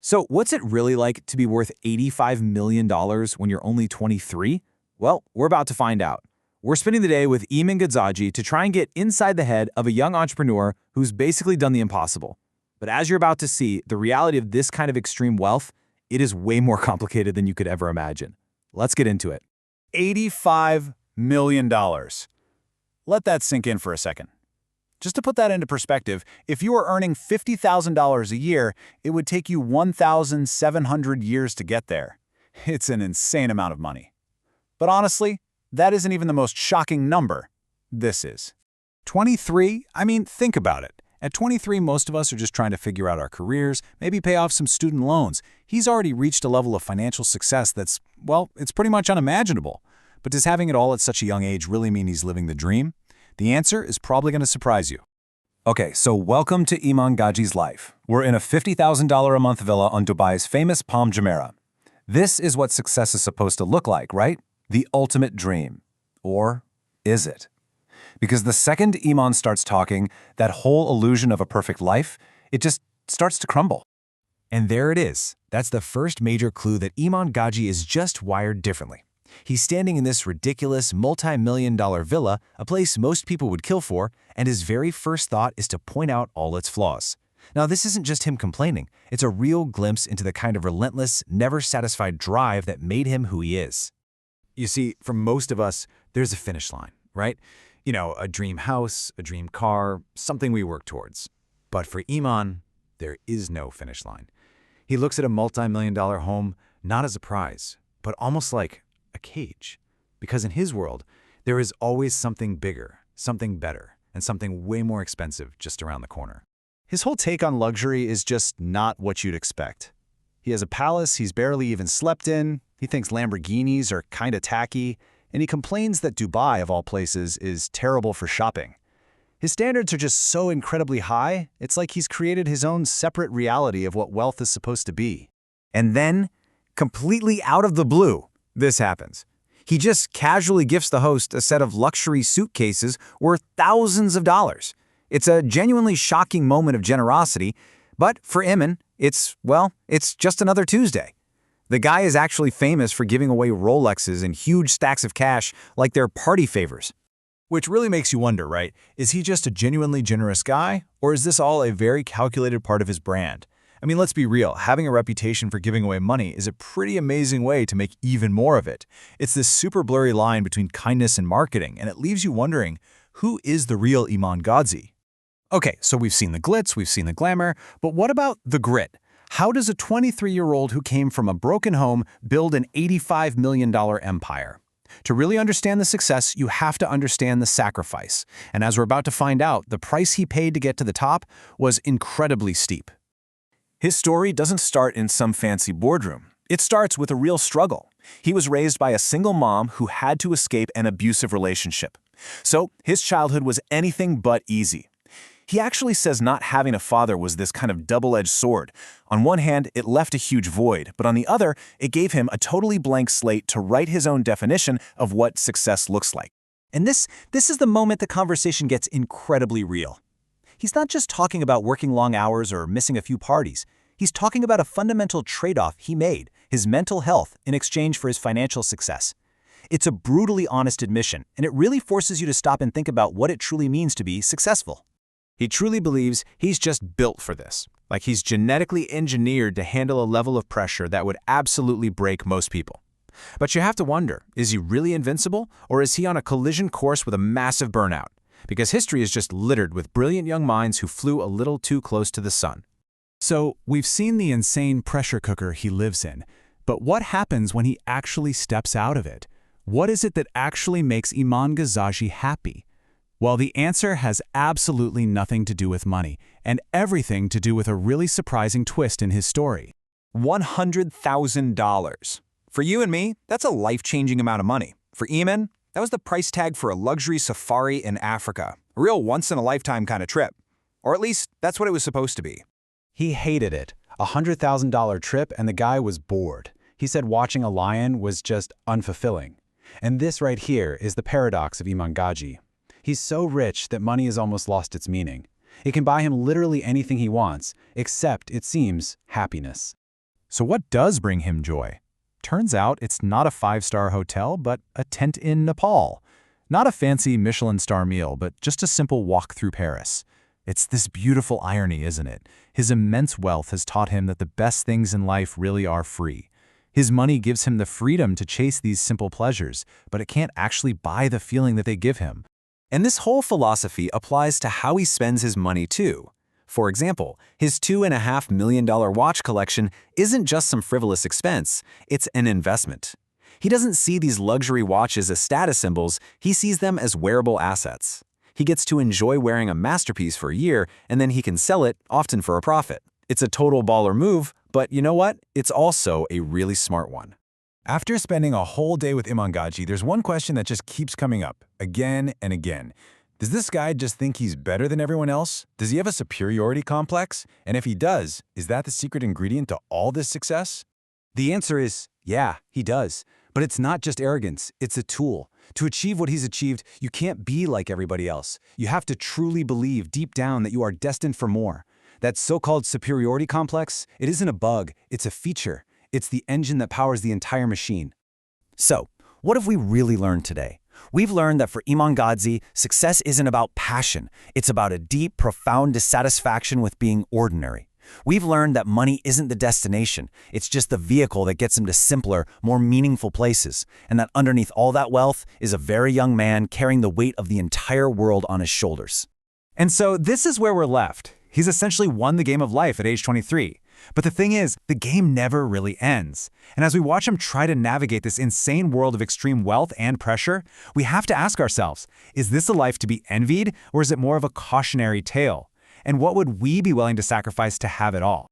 So, what's it really like to be worth $85 million when you're only 23? Well, we're about to find out. We're spending the day with Eamon Gadzaji to try and get inside the head of a young entrepreneur who's basically done the impossible. But as you're about to see, the reality of this kind of extreme wealth, it is way more complicated than you could ever imagine. Let's get into it. $85 million. Let that sink in for a second. Just to put that into perspective, if you were earning $50,000 a year, it would take you 1,700 years to get there. It's an insane amount of money. But honestly, that isn't even the most shocking number. This is. 23? I mean, think about it. At 23, most of us are just trying to figure out our careers, maybe pay off some student loans. He's already reached a level of financial success that's, well, it's pretty much unimaginable. But does having it all at such a young age really mean he's living the dream? The answer is probably going to surprise you. Okay, so welcome to Eamon Gadzaji's life. We're in a $50,000 a month villa on Dubai's famous Palm Jumeirah. This is what success is supposed to look like, right? The ultimate dream. Or is it? Because the second Eamon starts talking, that whole illusion of a perfect life, it just starts to crumble. And there it is. That's the first major clue that Eamon Gadzaji is just wired differently. He's standing in this ridiculous multi-million-dollar villa, a place most people would kill for, and his very first thought is to point out all its flaws. Now, this isn't just him complaining. It's a real glimpse into the kind of relentless, never-satisfied drive that made him who he is. You see, for most of us, there's a finish line, right? You know, a dream house, a dream car, something we work towards. But for Eamon, there is no finish line. He looks at a multi-million-dollar home not as a prize, but almost like a cage. Because in his world, there is always something bigger, something better, and something way more expensive just around the corner. His whole take on luxury is just not what you'd expect. He has a palace he's barely even slept in, he thinks Lamborghinis are kinda tacky, and he complains that Dubai, of all places, is terrible for shopping. His standards are just so incredibly high, it's like he's created his own separate reality of what wealth is supposed to be. And then, completely out of the blue, this happens. He just casually gifts the host a set of luxury suitcases worth thousands of dollars. It's a genuinely shocking moment of generosity, but for Eamon, it's just another Tuesday. The guy is actually famous for giving away Rolexes and huge stacks of cash like they're party favors. Which really makes you wonder, right? Is he just a genuinely generous guy, or is this all a very calculated part of his brand? I mean, let's be real, having a reputation for giving away money is a pretty amazing way to make even more of it. It's this super blurry line between kindness and marketing, and it leaves you wondering, who is the real Eamon Gadzaji? Okay, so we've seen the glitz, we've seen the glamour, but what about the grit? How does a 23-year-old who came from a broken home build an $85 million empire? To really understand the success, you have to understand the sacrifice. And as we're about to find out, the price he paid to get to the top was incredibly steep. His story doesn't start in some fancy boardroom. It starts with a real struggle. He was raised by a single mom who had to escape an abusive relationship. So his childhood was anything but easy. He actually says not having a father was this kind of double-edged sword. On one hand, it left a huge void, but on the other, it gave him a totally blank slate to write his own definition of what success looks like. And this is the moment the conversation gets incredibly real. He's not just talking about working long hours or missing a few parties. He's talking about a fundamental trade-off he made, his mental health, in exchange for his financial success. It's a brutally honest admission, and it really forces you to stop and think about what it truly means to be successful. He truly believes he's just built for this, like he's genetically engineered to handle a level of pressure that would absolutely break most people. But you have to wonder, is he really invincible, or is he on a collision course with a massive burnout? Because history is just littered with brilliant young minds who flew a little too close to the sun. So, we've seen the insane pressure cooker he lives in, but what happens when he actually steps out of it? What is it that actually makes Eamon Gadzaji happy? Well, the answer has absolutely nothing to do with money, and everything to do with a really surprising twist in his story. $100,000. For you and me, that's a life-changing amount of money. For Eamon, that was the price tag for a luxury safari in Africa. A real once-in-a-lifetime kind of trip. Or at least, that's what it was supposed to be. He hated it. A $100,000 trip, and the guy was bored. He said watching a lion was just unfulfilling. And this right here is the paradox of Eamon Gadzaji. He's so rich that money has almost lost its meaning. It can buy him literally anything he wants, except, it seems, happiness. So what does bring him joy? Turns out it's not a five-star hotel, but a tent in Nepal. Not a fancy Michelin star meal, but just a simple walk through Paris. It's this beautiful irony, isn't it? His immense wealth has taught him that the best things in life really are free. His money gives him the freedom to chase these simple pleasures, but it can't actually buy the feeling that they give him. And this whole philosophy applies to how he spends his money too. For example, his $2.5 million watch collection isn't just some frivolous expense, it's an investment. He doesn't see these luxury watches as status symbols, he sees them as wearable assets. He gets to enjoy wearing a masterpiece for a year, and then he can sell it, often for a profit. It's a total baller move, but you know what? It's also a really smart one. After spending a whole day with Iman Gadzhi, there's one question that just keeps coming up, again and again. Does this guy just think he's better than everyone else? Does he have a superiority complex? And if he does, is that the secret ingredient to all this success? The answer is, yeah, he does. But it's not just arrogance, it's a tool. To achieve what he's achieved, you can't be like everybody else. You have to truly believe deep down that you are destined for more. That so-called superiority complex, it isn't a bug, it's a feature. It's the engine that powers the entire machine. So, what have we really learned today? We've learned that for Iman Gadzhi, success isn't about passion. It's about a deep, profound dissatisfaction with being ordinary. We've learned that money isn't the destination. It's just the vehicle that gets him to simpler, more meaningful places. And that underneath all that wealth is a very young man carrying the weight of the entire world on his shoulders. And so this is where we're left. He's essentially won the game of life at age 23. But the thing is, the game never really ends. And as we watch him try to navigate this insane world of extreme wealth and pressure, we have to ask ourselves, is this a life to be envied, or is it more of a cautionary tale? And what would we be willing to sacrifice to have it all?